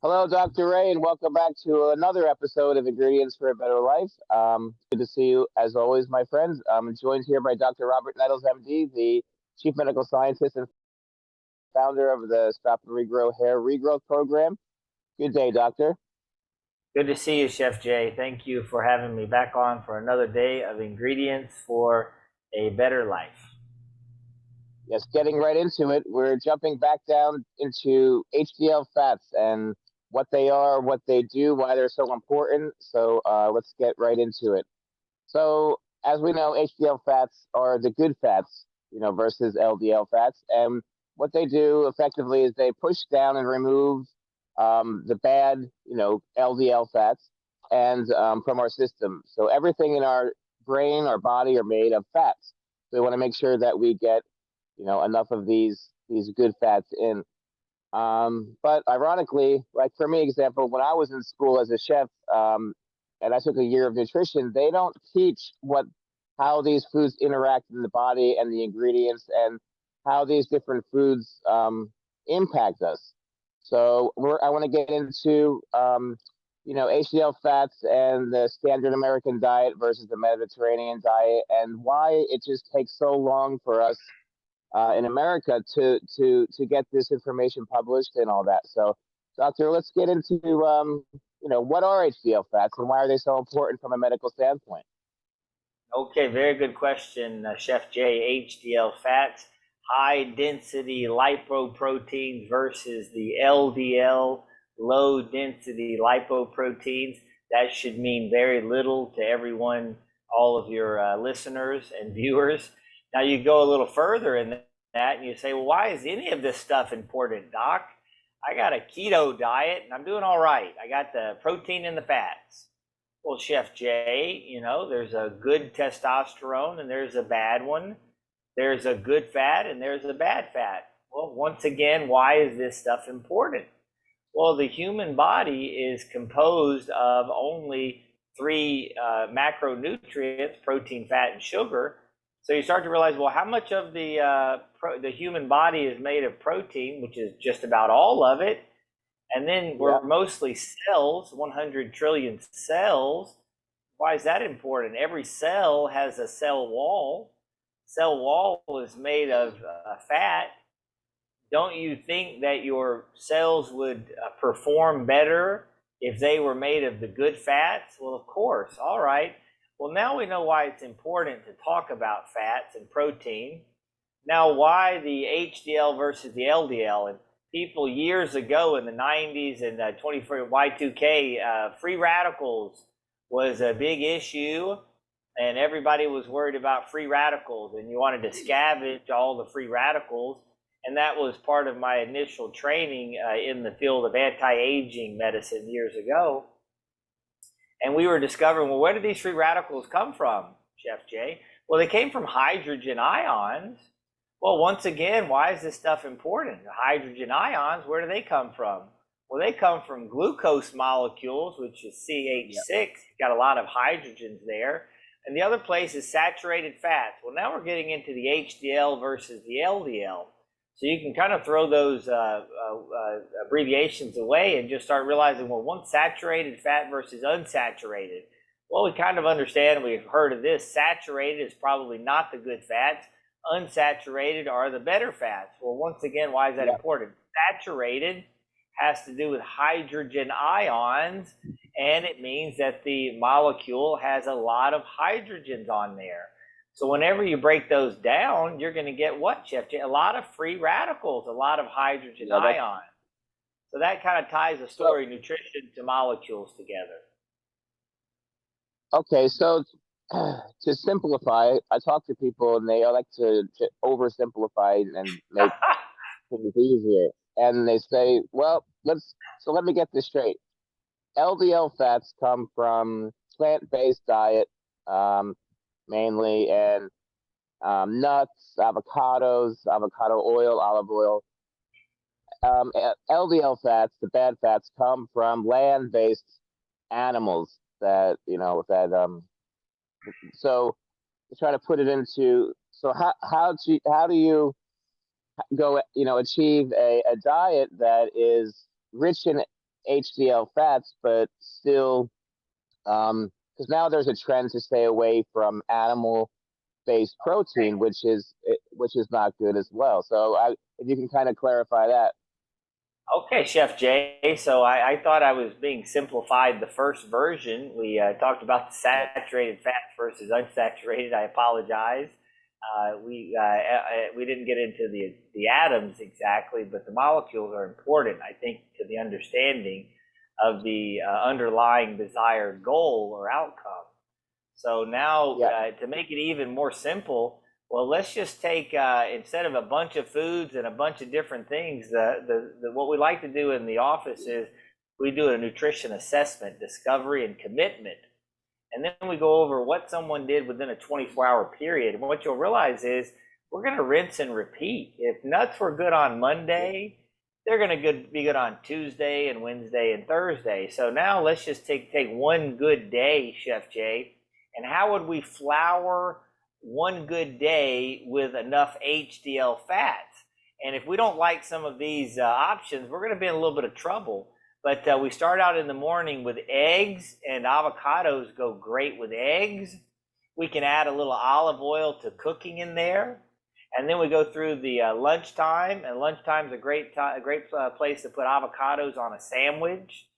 Hello, Dr. Ray, and welcome back to another episode of Ingredients for a Better Life. Good to see you, as always, my friends. I'm joined here by Dr. Robert Nettles, MD, the Chief Medical Scientist and founder of the Stop and Regrow Hair Regrowth Program. Good day, Doctor. Good to see you, Chef Jay. Thank you for having me back on for another day of ingredients for a better life. Yes, getting right into it, we're jumping back down into HDL fats and what they are, what they do, why they're so important. So let's get right into it. So, as we know, HDL fats are the good fats, versus LDL fats. And what they do effectively is they push down and remove the bad, LDL fats and from our system. So everything in our brain, our body are made of fats. So we want to make sure that we get, enough of these good fats in. But ironically, like for me, example, when I was in school as a chef, and I took a year of nutrition, they don't teach how these foods interact in the body and the ingredients and how these different foods impact us. So I want to get into HDL fats and the standard American diet versus the Mediterranean diet and why it just takes so long for us in America to get this information published and all that. So, Doctor, let's get into what are HDL fats and why are they so important from a medical standpoint? Okay, very good question, Chef Jay. HDL fats, high density lipoproteins versus the LDL, low density lipoproteins. That should mean very little to everyone, all of your listeners and viewers. Now, you go a little further in that and you say, well, why is any of this stuff important, Doc? I got a keto diet and I'm doing all right. I got the protein and the fats. Well, Chef Jay, there's a good testosterone and there's a bad one. There's a good fat and there's a bad fat. Well, once again, why is this stuff important? Well, the human body is composed of only three macronutrients: protein, fat, and sugar. So you start to realize, well, how much of the human body is made of protein, which is just about all of it, and then we're mostly cells, 100 trillion cells. Why is that important? Every cell has a cell wall. Cell wall is made of fat. Don't you think that your cells would perform better if they were made of the good fats? Well, of course. All right. Well, now we know why it's important to talk about fats and protein. Now, why the HDL versus the LDL? And people years ago in the 90s and Y2K, free radicals was a big issue, and everybody was worried about free radicals, and you wanted to scavenge all the free radicals. And that was part of my initial training in the field of anti-aging medicine years ago. And we were discovering, well, where did these free radicals come from, Chef Jay? Well, they came from hydrogen ions. Well, once again, why is this stuff important? The hydrogen ions, where do they come from? Well, they come from glucose molecules, which is CH6. Got a lot of hydrogens there. And the other place is saturated fats. Well, now we're getting into the HDL versus the LDL. So you can kind of throw those abbreviations away and just start realizing, well, one's saturated fat versus unsaturated. Well, we kind of understand, we've heard of this. Saturated is probably not the good fats. Unsaturated are the better fats. Well, once again, why is that important? Saturated has to do with hydrogen ions, and it means that the molecule has a lot of hydrogens on there. So whenever you break those down, you're going to get what, Chef Jay? A lot of free radicals, a lot of hydrogen ions. So that kind of ties the story, nutrition to molecules together. Okay, so to simplify, I talk to people and they like to oversimplify and make things easier. And they say, well, let me get this straight. LDL fats come from plant-based diet, mainly, and nuts, avocados, avocado oil, olive oil. LDL fats, the bad fats, come from land-based animals so to try to put it into, so how do you go, achieve a diet that is rich in HDL fats, but still, because now there's a trend to stay away from animal-based protein, which is not good as well. So, if you can kind of clarify that. Okay, Chef Jay. So I thought I was being simplified the first version. We talked about the saturated fats versus unsaturated. I apologize. We didn't get into the atoms exactly, but the molecules are important, I think, to the understanding of the underlying desired goal or outcome. So now, Yeah, to make it even more simple, well, let's just take instead of a bunch of foods and a bunch of different things, what we like to do in the office is we do a nutrition assessment, discovery, and commitment. And then we go over what someone did within a 24-hour period. And what you'll realize is we're going to rinse and repeat. If nuts were good on Monday, they're going to be good on Tuesday and Wednesday and Thursday. So now let's just take one good day, Chef Jay, and how would we flour one good day with enough HDL fats? And if we don't like some of these options, we're going to be in a little bit of trouble. But we start out in the morning with eggs, and avocados go great with eggs. We can add a little olive oil to cooking in there. And then we go through the lunchtime, and lunchtime is a great place to put avocados on a sandwich.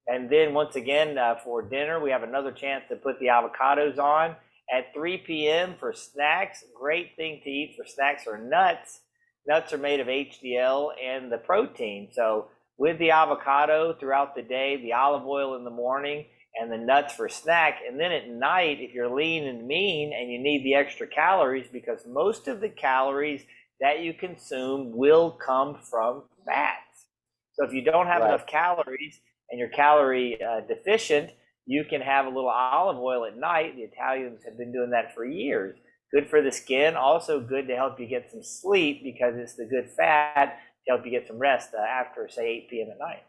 And then once again, for dinner, we have another chance to put the avocados on. At 3 p.m. for snacks, great thing to eat for snacks are nuts. Nuts are made of HDL and the protein. So with the avocado throughout the day, the olive oil in the morning, and the nuts for snack. And then at night, if you're lean and mean and you need the extra calories, because most of the calories that you consume will come from fats. So if you don't have right. enough calories and you're calorie deficient, you can have a little olive oil at night. The Italians have been doing that for years. Good for the skin, also good to help you get some sleep because it's the good fat to help you get some rest after, say, 8 p.m. at night.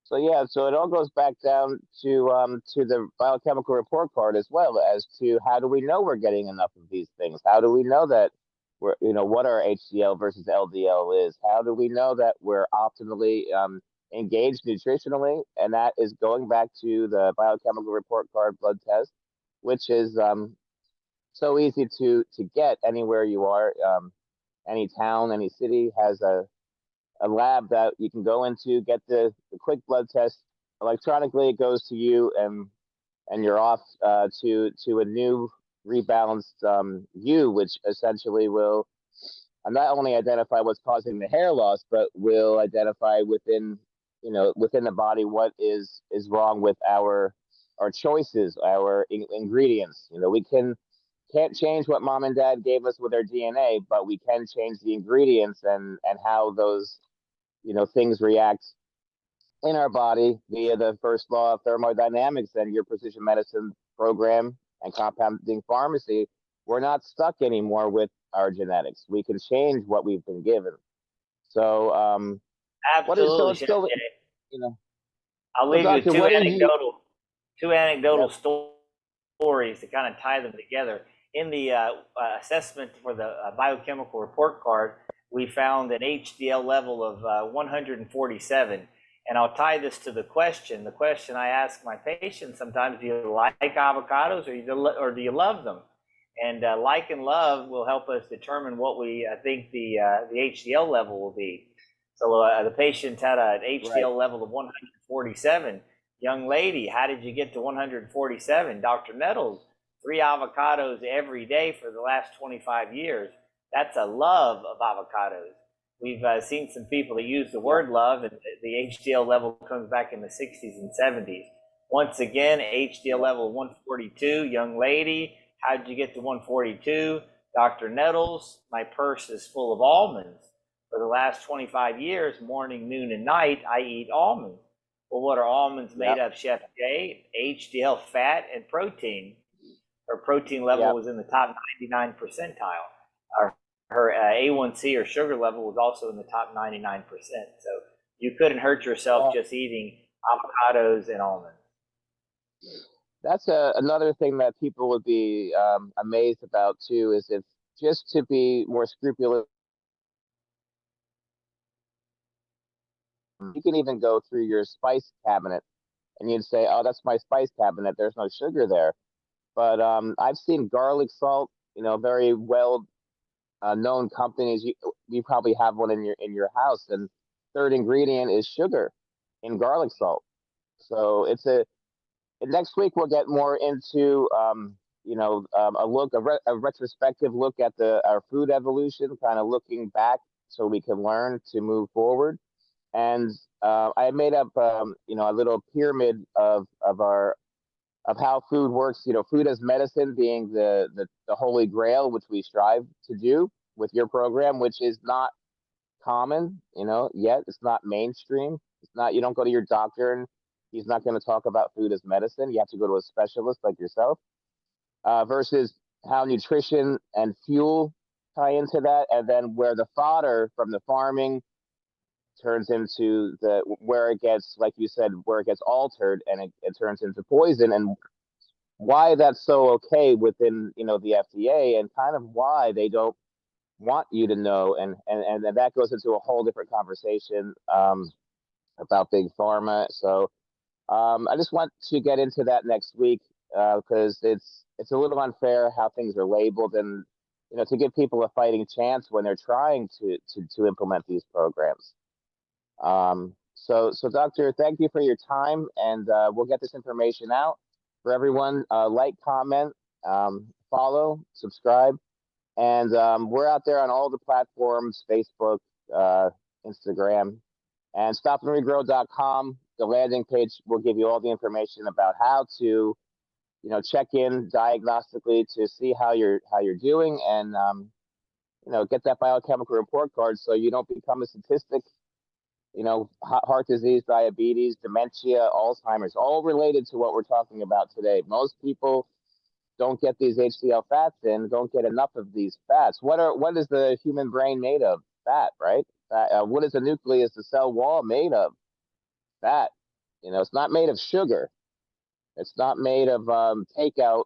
So yeah, so it all goes back down to the biochemical report card as well as to how do we know we're getting enough of these things? How do we know that we're what our HDL versus LDL is? How do we know that we're optimally engaged nutritionally? And that is going back to the biochemical report card blood test, which is so easy to get anywhere you are. Any town, any city has a lab that you can go into, get the quick blood test electronically. It goes to you, and you're off to a new rebalanced you, which essentially will not only identify what's causing the hair loss, but will identify within the body what is wrong with our choices, our ingredients. We can't change what mom and dad gave us with our DNA, but we can change the ingredients and how those things react in our body via the first law of thermodynamics and your precision medicine program and compounding pharmacy. We're not stuck anymore with our genetics. We can change what we've been given. So, what is so Absolutely, it's Chef still Jay. you know. I'll So, leave you with doctor, what is you? two anecdotal Yep. stories to kind of tie them together. In the assessment for the biochemical report card, we found an HDL level of 147. And I'll tie this to the question. The question I ask my patients sometimes: do you like avocados, or do you love them? And like and love will help us determine what we think the HDL level will be. So the patient had an Right. HDL level of 147. Young lady, how did you get to 147? Dr. Nettles, 3 avocados every day for the last 25 years. That's a love of avocados. We've seen some people that use the Yep. word love, and the HDL level comes back in the 60s and 70s. Once again, HDL Yep. level 142. Young lady, how did you get to 142? Dr. Nettles, my purse is full of almonds. For the last 25 years, morning, noon, and night, I eat almonds. Well, what are almonds made Yep. of, Chef Jay? HDL fat and protein. Her protein level Yep. was in the top 99 percentile. Her A1C or sugar level was also in the top 99%. So you couldn't hurt yourself Well, just eating avocados and almonds. that's another thing that people would be amazed about too. Is if just to be more scrupulous You can even go through your spice cabinet and you'd say, "Oh, that's my spice cabinet. There's no sugar there." But I've seen garlic salt, very well known companies. You probably have one in your house, and third ingredient is sugar in garlic salt. So it's a next week we'll get more into a retrospective look at the our food evolution, kind of looking back so we can learn to move forward. And I made up a little pyramid of how food works. Food as medicine being the holy grail, which we strive to do with your program, which is not common, yet. It's not mainstream. It's not, you don't go to your doctor and he's not going to talk about food as medicine. You have to go to a specialist like yourself, versus how nutrition and fuel tie into that. And then where the fodder from the farming turns into where it gets, like you said, where it gets altered and it turns into poison, and why that's so okay within, the FDA, and kind of why they don't want you to know. And that goes into a whole different conversation about big pharma. So I just want to get into that next week, because it's a little unfair how things are labeled, and to give people a fighting chance when they're trying to implement these programs. So doctor, thank you for your time, and we'll get this information out for everyone. Like, comment, follow, subscribe. And we're out there on all the platforms: Facebook, Instagram, and stopandregrow.com. The landing page will give you all the information about how to, check in diagnostically to see how you're doing, and get that biochemical report card so you don't become a statistic. Heart disease, diabetes, dementia, Alzheimer's, all related to what we're talking about today. Most people don't get these HDL fats in, don't get enough of these fats. What is the human brain made of? Fat, right? What is the nucleus, the cell wall, made of? Fat. It's not made of sugar. It's not made of takeout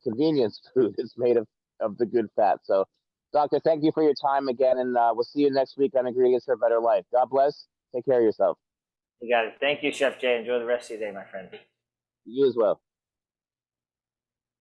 convenience food. It's made of the good fat. So, doctor, thank you for your time again, and we'll see you next week on Ingredients for a Better Life. God bless. Take care of yourself. You got it. Thank you, Chef Jay. Enjoy the rest of your day, my friend. You as well.